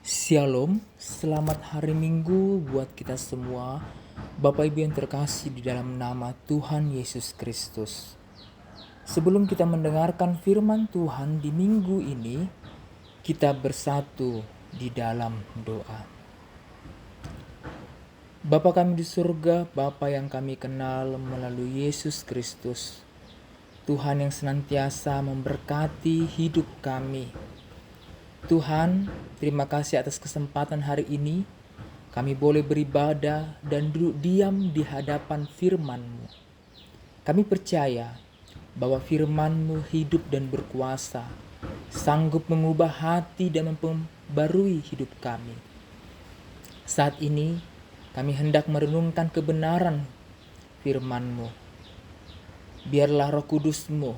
Shalom, selamat hari Minggu buat kita semua. Bapak Ibu yang terkasih di dalam nama Tuhan Yesus Kristus. Sebelum kita mendengarkan firman Tuhan di minggu ini, kita bersatu di dalam doa. Bapa kami di surga, Bapa yang kami kenal melalui Yesus Kristus, Tuhan yang senantiasa memberkati hidup kami. Tuhan, terima kasih atas kesempatan hari ini. Kami boleh beribadah dan duduk diam di hadapan firman-Mu. Kami percaya bahwa firman-Mu hidup dan berkuasa, sanggup mengubah hati dan memperbarui hidup kami. Saat ini, kami hendak merenungkan kebenaran firman-Mu. Biarlah Roh Kudus-Mu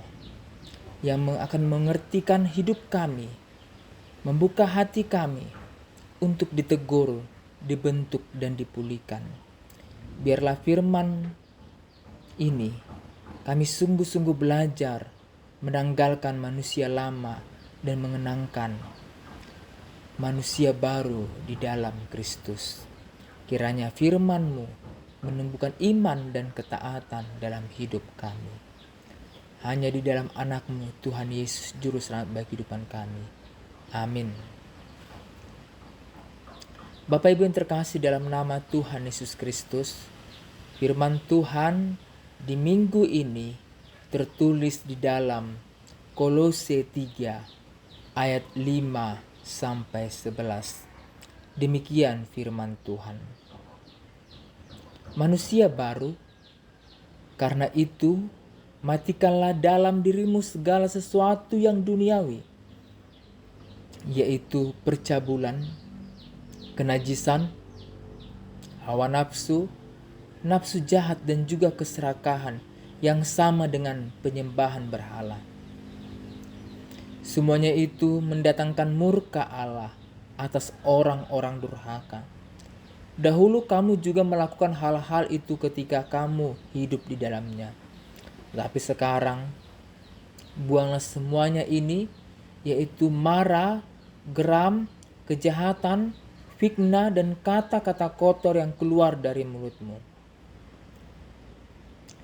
yang akan mengertikan hidup kami, membuka hati kami untuk ditegur, dibentuk dan dipulihkan. Biarlah firman ini kami sungguh-sungguh belajar menanggalkan manusia lama dan mengenangkan manusia baru di dalam Kristus. Kiranya firman-Mu menumbuhkan iman dan ketaatan dalam hidup kami. Hanya di dalam anak-Mu Tuhan Yesus Juru Selamat bagi kehidupan kami. Amin. Bapak Ibu yang terkasih dalam nama Tuhan Yesus Kristus, firman Tuhan di minggu ini tertulis di dalam Kolose 3 ayat 5 sampai 11. Demikian firman Tuhan. Manusia baru, karena itu matikanlah dalam dirimu segala sesuatu yang duniawi, yaitu percabulan, kenajisan, hawa nafsu, nafsu jahat dan juga keserakahan yang sama dengan penyembahan berhala. Semuanya itu mendatangkan murka Allah atas orang-orang durhaka. Dahulu kamu juga melakukan hal-hal itu ketika kamu hidup di dalamnya. Tapi sekarang buanglah semuanya ini, yaitu marah, geram, kejahatan, fitnah dan kata-kata kotor yang keluar dari mulutmu.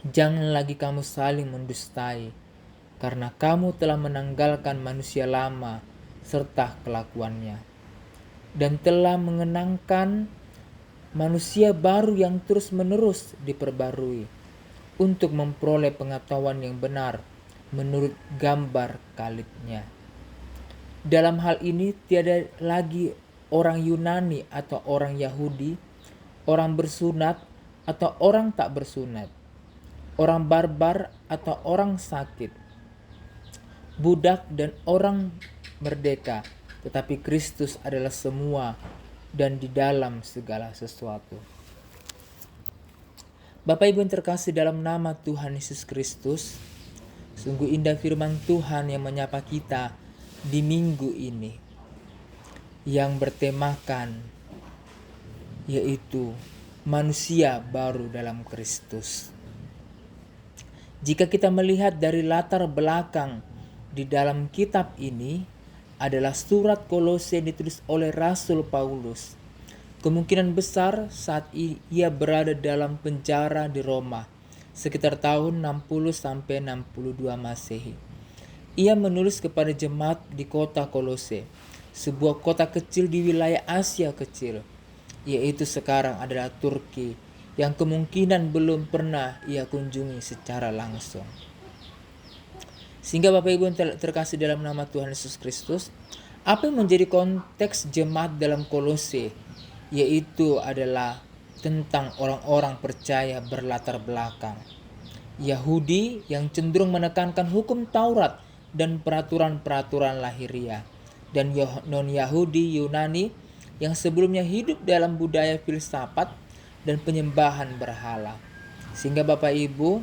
Jangan lagi kamu saling mendustai, karena kamu telah menanggalkan manusia lama serta kelakuannya, dan telah mengenangkan manusia baru yang terus-menerus diperbarui untuk memperoleh pengetahuan yang benar menurut gambar kalibnya. Dalam hal ini tiada lagi orang Yunani atau orang Yahudi, orang bersunat atau orang tak bersunat, orang barbar atau orang sakit, budak dan orang merdeka, tetapi Kristus adalah semua dan di dalam segala sesuatu. Bapak Ibu yang terkasih dalam nama Tuhan Yesus Kristus, sungguh indah firman Tuhan yang menyapa kita di minggu ini, yang bertemakan yaitu manusia baru dalam Kristus. Jika kita melihat dari latar belakang di dalam kitab ini, adalah surat Kolose yang ditulis oleh Rasul Paulus. Kemungkinan besar saat ia berada dalam penjara di Roma sekitar tahun 60-62 Masehi. Ia menulis kepada jemaat di kota Kolose, sebuah kota kecil di wilayah Asia Kecil, yaitu sekarang adalah Turki, yang kemungkinan belum pernah ia kunjungi secara langsung. Sehingga Bapak Ibu yang terkasih dalam nama Tuhan Yesus Kristus, apa yang menjadi konteks jemaat dalam Kolose, yaitu adalah tentang orang-orang percaya berlatar belakang Yahudi yang cenderung menekankan hukum Taurat dan peraturan-peraturan lahiriah, dan non-Yahudi Yunani yang sebelumnya hidup dalam budaya filsafat dan penyembahan berhala. Sehingga Bapak Ibu,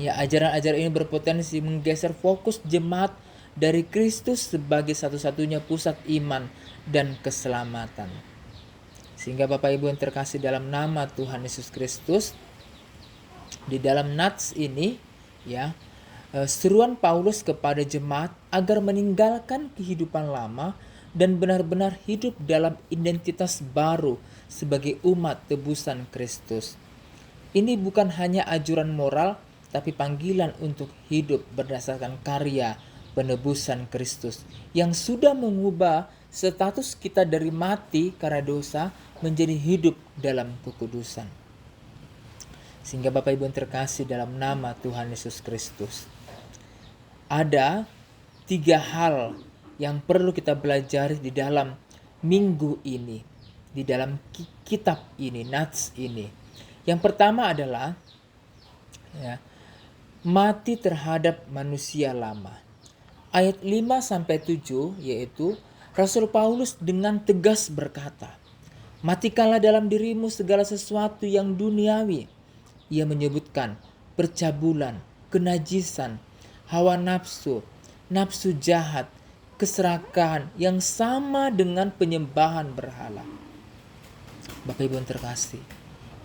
ajaran-ajaran ini berpotensi menggeser fokus jemaat dari Kristus sebagai satu-satunya pusat iman dan keselamatan. Sehingga Bapak Ibu yang terkasih dalam nama Tuhan Yesus Kristus, di dalam nats ini seruan Paulus kepada jemaat agar meninggalkan kehidupan lama dan benar-benar hidup dalam identitas baru sebagai umat tebusan Kristus. Ini bukan hanya ajuran moral, tapi panggilan untuk hidup berdasarkan karya penebusan Kristus yang sudah mengubah status kita dari mati karena dosa menjadi hidup dalam kekudusan. Sehingga Bapak Ibu yang terkasih dalam nama Tuhan Yesus Kristus, ada 3 hal yang perlu kita pelajari di dalam minggu ini, di dalam kitab ini, nats ini. Yang pertama adalah mati terhadap manusia lama. Ayat 5-7 yaitu Rasul Paulus dengan tegas berkata, "Matikanlah dalam dirimu segala sesuatu yang duniawi." Ia menyebutkan percabulan, kenajisan, hawa nafsu, nafsu jahat, keserakahan yang sama dengan penyembahan berhala. Bapak Ibu yang terkasih,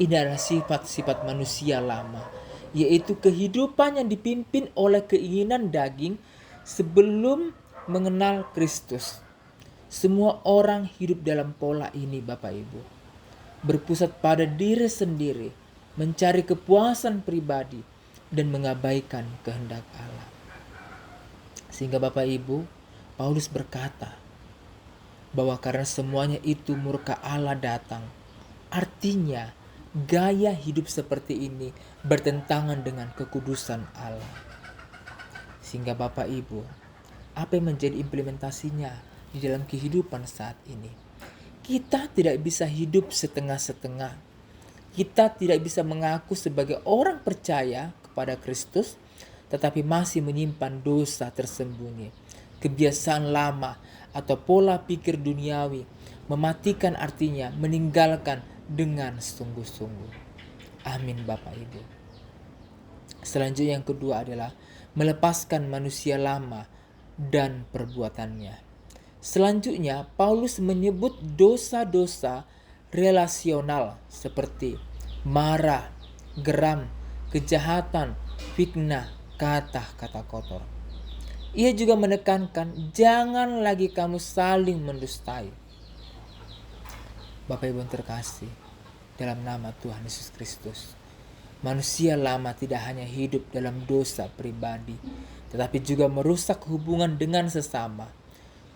ini adalah sifat-sifat manusia lama, yaitu kehidupan yang dipimpin oleh keinginan daging sebelum mengenal Kristus. Semua orang hidup dalam pola ini, Bapak Ibu. Berpusat pada diri sendiri, mencari kepuasan pribadi, dan mengabaikan kehendak Allah. Sehingga Bapak Ibu, Paulus berkata bahwa karena semuanya itu murka Allah datang. Artinya gaya hidup seperti ini bertentangan dengan kekudusan Allah. Sehingga Bapak Ibu, apa yang menjadi implementasinya di dalam kehidupan saat ini? Kita tidak bisa hidup setengah-setengah. Kita tidak bisa mengaku sebagai orang percaya kepada Kristus, tetapi masih menyimpan dosa tersembunyi, kebiasaan lama atau pola pikir duniawi. Mematikan artinya meninggalkan dengan sungguh-sungguh. Amin Bapak Ibu. Selanjutnya yang kedua adalah melepaskan manusia lama dan perbuatannya. Selanjutnya Paulus menyebut dosa-dosa relasional seperti marah, geram, kejahatan, fitnah, kata-kata kotor. Ia juga menekankan jangan lagi kamu saling mendustai. Bapak Ibu yang terkasih, dalam nama Tuhan Yesus Kristus, manusia lama tidak hanya hidup dalam dosa pribadi, tetapi juga merusak hubungan dengan sesama.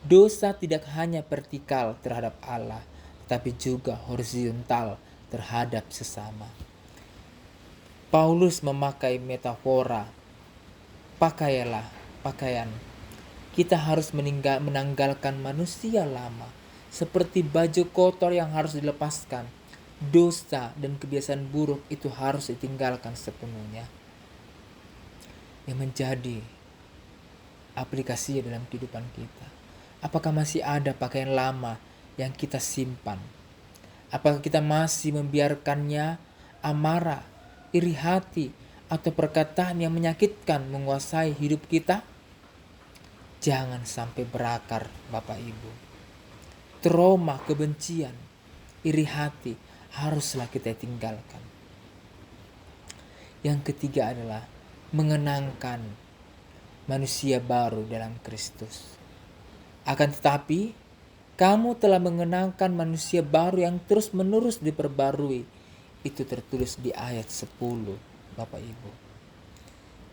Dosa tidak hanya vertikal terhadap Allah, tetapi juga horizontal terhadap sesama. Paulus memakai metafora, pakaian. Kita harus menanggalkan manusia lama, seperti baju kotor yang harus dilepaskan. Dosa dan kebiasaan buruk itu harus ditinggalkan sepenuhnya. Yang menjadi aplikasinya dalam kehidupan kita. Apakah masih ada pakaian lama yang kita simpan? Apakah kita masih membiarkannya amarah, iri hati, atau perkataan yang menyakitkan menguasai hidup kita? Jangan sampai berakar, Bapak Ibu. Trauma, kebencian, iri hati haruslah kita tinggalkan. Yang ketiga adalah mengenangkan manusia baru dalam Kristus. Akan tetapi, kamu telah mengenangkan manusia baru yang terus-menerus diperbarui. Itu tertulis di ayat 10, Bapak Ibu.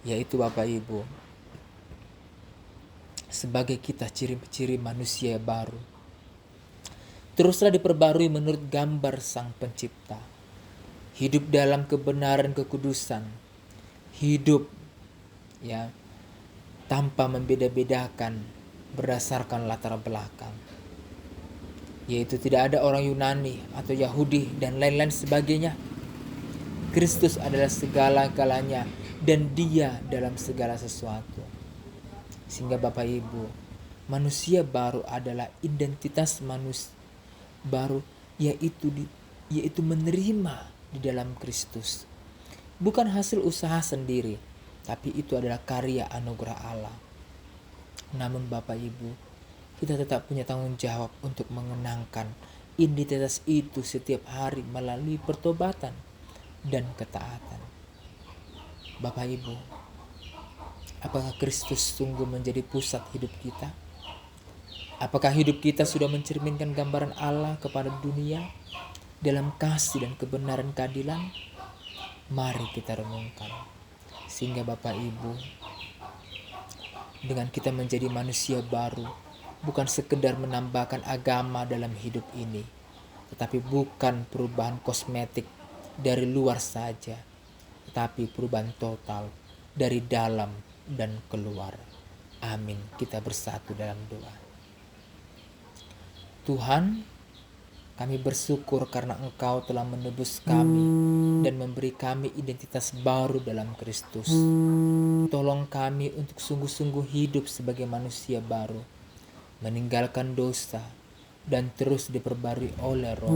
Yaitu Bapak Ibu, sebagai kita ciri-ciri manusia baru. Teruslah diperbarui menurut gambar Sang Pencipta. Hidup dalam kebenaran kekudusan. Hidup tanpa membeda-bedakan berdasarkan latar belakang. Yaitu tidak ada orang Yunani atau Yahudi dan lain-lain sebagainya. Kristus adalah segala-galanya dan Dia dalam segala sesuatu. Sehingga Bapak Ibu, manusia baru adalah identitas manusia baru, yaitu menerima di dalam Kristus. Bukan hasil usaha sendiri, tapi itu adalah karya anugerah Allah. Namun Bapak Ibu, kita tetap punya tanggung jawab untuk mengenangkan identitas itu setiap hari melalui pertobatan dan ketaatan. Bapak Ibu, apakah Kristus sungguh menjadi pusat hidup kita? Apakah hidup kita sudah mencerminkan gambaran Allah kepada dunia dalam kasih dan kebenaran keadilan? Mari kita renungkan. Sehingga Bapak Ibu, dengan kita menjadi manusia baru, bukan sekedar menambahkan agama dalam hidup ini, tetapi bukan perubahan kosmetik dari luar saja, tetapi perubahan total dari dalam dan keluar. Amin. Kita bersatu dalam doa. Tuhan, kami bersyukur karena Engkau telah menebus kami dan memberi kami identitas baru dalam Kristus. Tolong kami untuk sungguh-sungguh hidup sebagai manusia baru, meninggalkan dosa, dan terus diperbarui oleh Roh.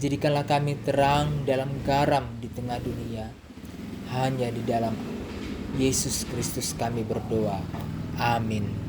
Jadikanlah kami terang dalam garam di tengah dunia. Hanya di dalam Yesus Kristus kami berdoa. Amin.